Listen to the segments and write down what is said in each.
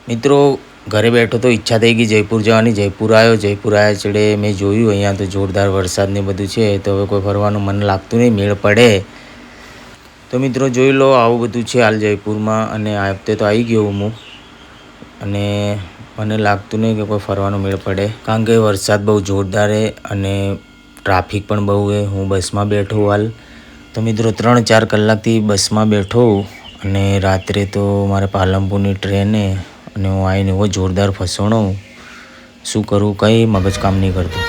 મિત્રો ઘરે બેઠો તો ઈચ્છા થઈ ગઈ જયપુર જવાની. જયપુર આવ્યા ચડે મેં જોયું અહીંયા તો જોરદાર વરસાદ ને બધું છે, તો હવે કોઈ ફરવાનું મન લાગતું નહીં, મેળ પડે. તો મિત્રો જોઈ લો આવું બધું છે હાલ જયપુરમાં. અને આ વખતે તો આવી ગયો હું, અને મને લાગતું નહીં કે કોઈ ફરવાનો મેળ પડે, કારણ કે વરસાદ બહુ જોરદાર છે અને ટ્રાફિક પણ બહુ છે. હું બસમાં બેઠો હાલ. તો મિત્રો 3-4 કલાકથી બસમાં બેઠો, અને રાત્રે તો મારે પાલનપુરની ટ્રેને, અને હું આવીને એવો જોરદાર ફસણો. શું કરું કંઈ મગજ કામ નહીં કરતું.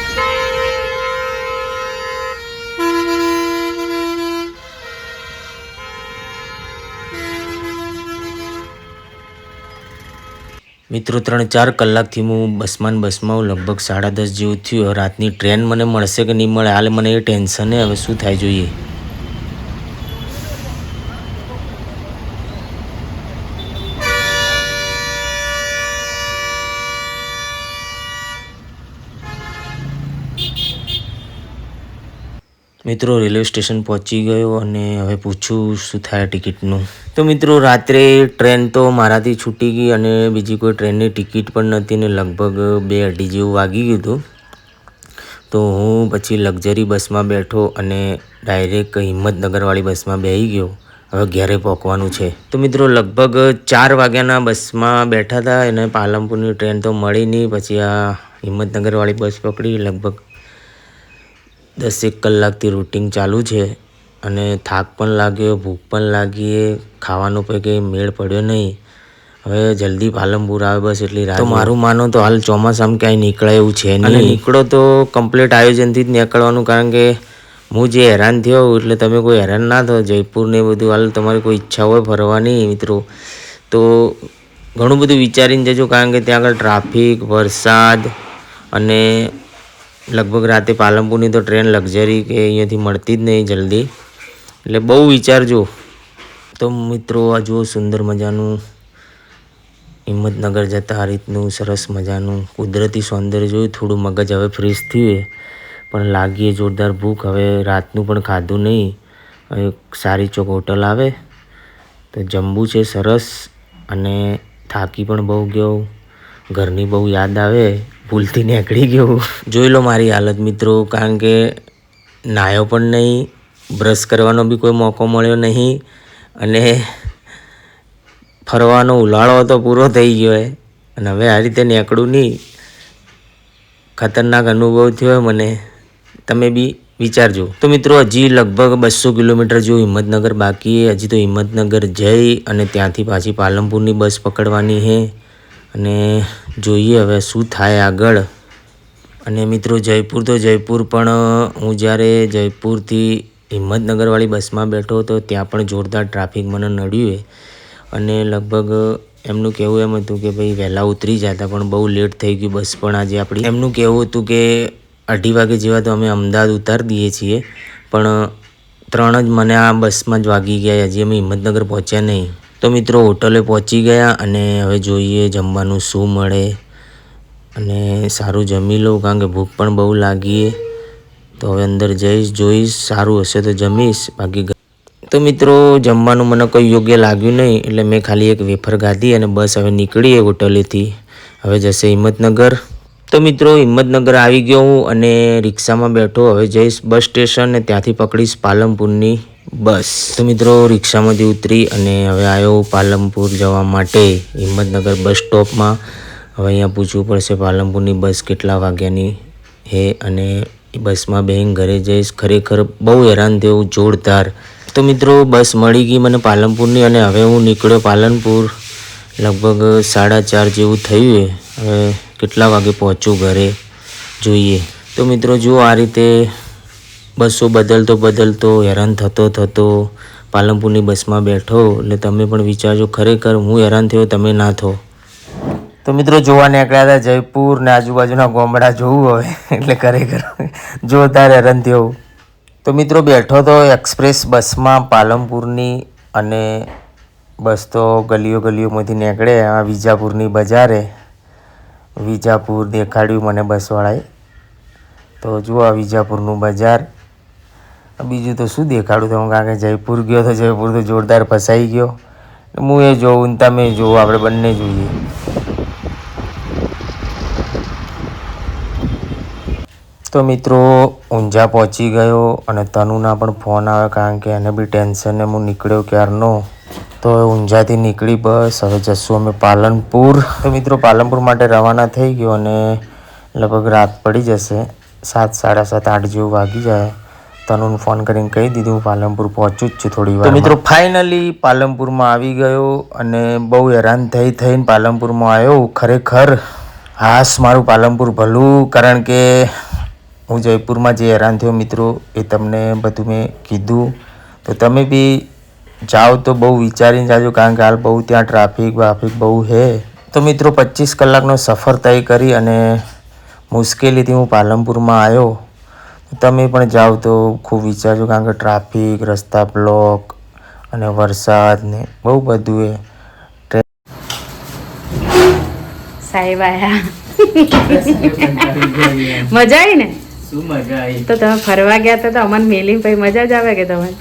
મિત્રો 3-4 કલાકથી હું બસમાં લગભગ 10:30 જેવું થયું. રાતની ટ્રેન મને મળશે કે નહીં મળે હાલ મને એ ટેન્શન છે. હવે શું થાય જોઈએ. મિત્રો રેલવે સ્ટેશન પહોંચી ગયો, અને હવે પૂછું શું થાય ટિકિટનું. તો મિત્રો રાત્રે ટ્રેન તો મારાથી છૂટી ગઈ, અને બીજી કોઈ ટ્રેનની ટિકિટ પણ નથી, ને લગભગ 2-2:30 જેવું વાગી ગયું હતું. તો હું પછી લક્ઝરી બસમાં બેઠો અને ડાયરેક્ટ હિંમતનગરવાળી બસમાં બેસી ગયો. હવે ઘરે પહોંચવાનું છે. તો મિત્રો લગભગ 4 વાગ્યાના બસમાં બેઠા હતા, અને પાલનપુરની ટ્રેન તો મળી નહીં. પછી આ હિંમતનગરવાળી બસ પકડી. લગભગ 10-1 કલાકથી રૂટિંગ ચાલુ છે, અને થાક પણ લાગ્યો, ભૂખ પણ લાગી, ખાવાનો પણ કંઈ મેળ પડ્યો નહીં. હવે જલ્દી પાલનપુર આવે બસ એટલી રાહ. તો મારું માનો તો હાલ ચોમાસામાં ક્યાંય નીકળાય એવું છે નહીં. અને નીકળો તો કમ્પ્લીટ આયોજનથી જ નીકળવાનું, કારણ કે હું જે હેરાન થયો એટલે તમે કોઈ હેરાન ના થો. જયપુર ને બધું હાલ તમારી કોઈ ઈચ્છા હોય ફરવાની મિત્રો, તો ઘણું બધું વિચારીને જજો, કારણ કે ત્યાં આગળ ટ્રાફિક, વરસાદ, અને લગભગ રાતે પાલનપુરની તો ટ્રેન લક્ઝરી કે અહીંયાથી મળતી જ નહીં જલ્દી, એટલે બહુ વિચારજો. તો મિત્રો આ જુઓ સુંદર મજાનું હિંમતનગર જતાં આ રીતનું સરસ મજાનું કુદરતી સૌંદર્ય જોયું. થોડું મગજ હવે ફ્રેશ થયું, પણ લાગીએ જોરદાર ભૂખ. હવે રાતનું પણ ખાધું નહીં. હવે સારી ચોક હોટલ આવે તો જમવું છે સરસ. અને થાકી પણ બહુ ગયો, ઘરની બહુ યાદ આવે, ભૂલથી નીકળી ગયો. જોઈ લો મારી હાલત મિત્રો, કારણ કે નાહ્યો પણ નહીં, બ્રશ કરવાનો બી કોઈ મોકો મળ્યો નહીં, અને ફરવાનો ઉલાળો તો પૂરો થઈ ગયો છે. અને હવે આ રીતે નીકળું નહીં, ખતરનાક અનુભવ થયો મને. તમે બી વિચારજો. તો મિત્રો હજી લગભગ 200 કિલોમીટર જેવું હિંમતનગર બાકી છે. હજી તો હિંમતનગર જઈ અને ત્યાંથી પાછી પાલનપુરની બસ પકડવાની છે, અને જોઈએ હવે શું થાય આગળ. અને મિત્રો જયપુર તો જયપુર, પણ હું જ્યારે જયપુરથી હિંમતનગરવાળી બસમાં બેઠો તો ત્યાં પણ જોરદાર ટ્રાફિક મને નડ્યું. અને લગભગ એમનું કહેવું એમ હતું કે ભાઈ વહેલા ઉતરી જતા, પણ બહુ લેટ થઈ ગયું બસ પણ આજે આપણી. એમનું કહેવું હતું કે 2:30 વાગે જેવા તો અમે અમદાવાદ ઉતારી દઈએ છીએ, પણ 3 જ મને આ બસમાં જ વાગી ગયા. હજી અમે હિંમતનગર પહોંચ્યા નહીં. તો મિત્રો હોટલે પહોંચી ગયા, અને હવે જોઈએ જમવાનું શું મળે, અને સારું જમી લઉં, કારણ કે ભૂખ પણ બહુ લાગી. તો હવે અંદર જઈશ, જોઈશ, સારું હશે તો જમીશ, બાકી. તો મિત્રો જમવાનું મને કોઈ યોગ્ય લાગ્યું નહીં, એટલે મેં ખાલી એક વેફર ખાધી, અને બસ હવે નીકળીએ હોટલેથી. હવે જશે હિંમતનગર. તો મિત્રો હિંમતનગર આવી ગયો હું, અને રિક્ષામાં બેઠો. હવે જઈશ બસ સ્ટેશન, ને ત્યાંથી પકડીશ પાલનપુરની બસ. તો મિત્રો રિક્ષામાંથી ઉતરી અને હવે આવ્યો પાલનપુર જવા માટે હિંમતનગર બસ સ્ટોપમાં. હવે અહીંયા પૂછવું પડશે પાલનપુરની બસ કેટલા વાગ્યાની છે, અને બસમાં બેહીને ઘરે જઈશ. ખરેખર બહુ હેરાન થયો જોરદાર. તો મિત્રો બસ મળી ગઈ મને પાલનપુરની, અને હવે હું નીકળ્યો પાલનપુર. લગભગ 4:30 જેવું થયું. હવે કેટલા વાગે પહોંચું ઘરે જોઈએ. તો મિત્રો જુઓ આ રીતે બસો બદલતો હેરાન થતો પાલનપુરની બસમાં બેઠો. એટલે તમે પણ વિચારજો, ખરેખર હું હેરાન થયો, તમે ના થો. તો મિત્રો જોવા નીકળ્યા હતા જયપુર ને આજુબાજુના ગામડા જોવું હવે, એટલે ખરેખર જોરદાર હેરાન થયો. તો મિત્રો બેઠો તો એક્સપ્રેસ બસમાં પાલનપુરની, અને બસ તો ગલીઓમાંથી નીકળે. આ વિજાપુરની બજારે, વિજાપુર દેખાડ્યું મને બસવાળાએ. તો જુઓ આ વિજાપુરનું બજાર. બીજું તો શું દેખાડું તમે, કારણ કે જયપુર ગયો તો જયપુર તો જોરદાર ફસાઈ ગયો. હું એ જોઉં ને તમે જુઓ, આપણે બંને જોઈએ. તો મિત્રો ઊંઝા પહોંચી ગયો અને તનુના પણ ફોન આવે કારણ કે એને બી ટેન્શનને હું નીકળ્યો ક્યારનો. તો ઊંઝાથી નીકળી બસ હવે જશું અમે પાલનપુર. તો મિત્રો પાલનપુર માટે રવાના થઈ ગયો અને લગભગ રાત પડી જશે 7, 7:30, 8 જેવું વાગી જાય. તનુને ફોન કરીને કહી દીધું પાલનપુર પહોંચું જ છું થોડી વાર. તો મિત્રો ફાઇનલી પાલનપુરમાં આવી ગયો અને બહુ હેરાન થઈને પાલનપુરમાં આવ્યો. ખરેખર હાશ મારું પાલનપુર ભલું, કારણ કે હું જયપુરમાં જે હેરાન થયો મિત્રો એ તમને બધું મેં કીધું. તો તમે બી જાઓ તો બહુ વિચારીને જાજો, કારણ કે હાલ બહુ ત્યાં ટ્રાફિક બહુ છે. તો મિત્રો 25 કલાકનો સફર તય કરી અને મુશ્કેલીથી હું પાલનપુરમાં આવ્યો. તમે પણ જાઓ તો ખૂબ વિચારજો, કારણ કે ટ્રાફિક, રસ્તા બ્લોક અને વરસાદ ને બહુ બધું એ. સાહેબ આયા મજા આવી ને? શું મજા આવી? તો તમે ફરવા ગયા તો અમને મેલી પછી મજા જ આવે કે તમને?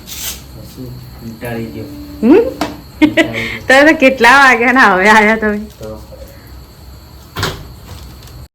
તો કેટલા વાગ્યા ના હવે આયા તમે? તો